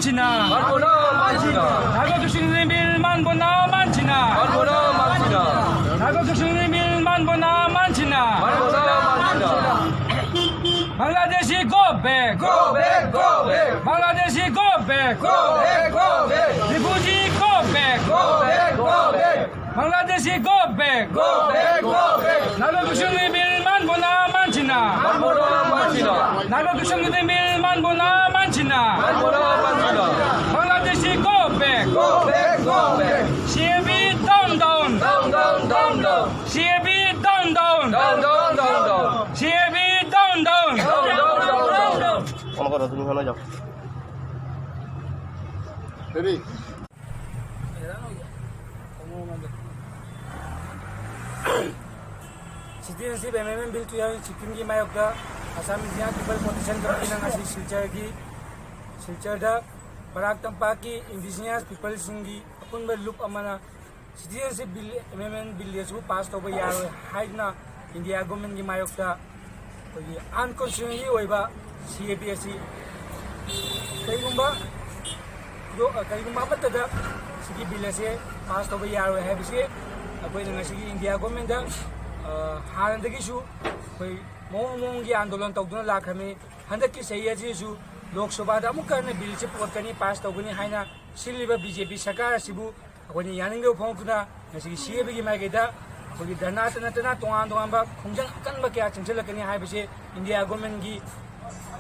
만지나 만보나 만지나 나가 교수님 만보나 만지나 만보나 만지나 나가 교수님 만보나 만지나 만보나 만지나 Bangladesh go back Go back, go back, Bangladesh go back go back, go back, refugee go back go back, go back, Bangladesh go back go back, go back. 나가 교수님 만보나 만지나 만보나 만지나 나가 교수님 만보나 만지나 만보나 만지나 Bangladesh go back Go back, go back. CAB down down Down, down, down, down, CAB down down down, down, down, down, CAB down down down, down, down, down. আমাকে তুমি ভালো যাও ready Citizenship Amendment Bill 2016기 마역다 아사미지아 피플 포지션 그룹이나 같이 실처다 바락tampaki indigenous people singi apunba loop amana Citizenship Bill Amendment Bill yesu pass toba yaro haidna India government gi mayokta kogi unconstitutionally oiba CAPC kaigumba matada sigi bill ase pass toba yaro habisi akoi ngasi India government da हारंदगी कोई मोंग की आंदोलन तौदुना लाखमी हंदकी सही अजीसु लोकसभा अमुक करने bill से पोतनी पास तौगनी हाइना सिलिबा BJP सरकार सिबु अखोनी यानिंगो फोंकुना ngasi CAB gi माइगेदा कोई धरना तना तोंगान तोंगानबा खुंजंग अकनबा क्या चंचलकनी हाइबसे इंडिया गवर्नमेंट की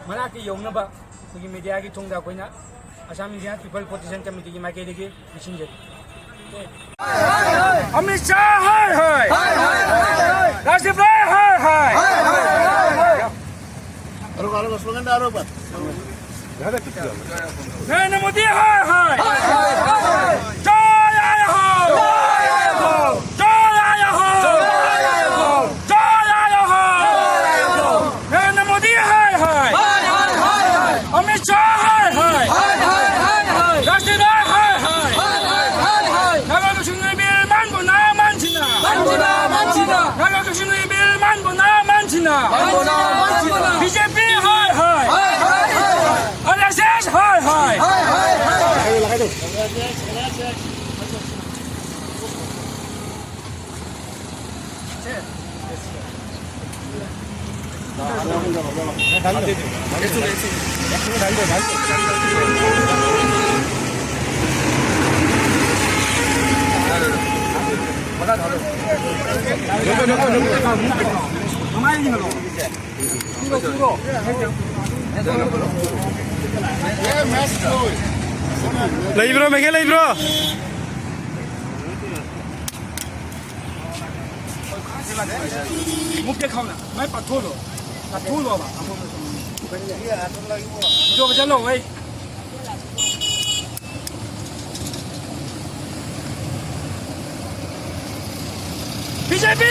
मनाकी यौनबा कोई मीडिया की थोंगा कोइना Assam Indian people position committee की माइगेदगी मिसिंजे अमित शाह हाय राजीव राय हाय আরো স্লোগানটা আরো বার नरेंद्र मोदी हाय जय आया हो जय आया हो जय आया हो नरेंद्र मोदी हाय अमित शाह हाय राजीव राय हाय 나가 교수님 만보나 만지나 나가 교수님 만보나 만지나 BJP 하이 RSS 하이 Lagi bro, Miguel lagi bro. Mukhe khauna, mai pathulo ba. Jo bajalo bhai. BJP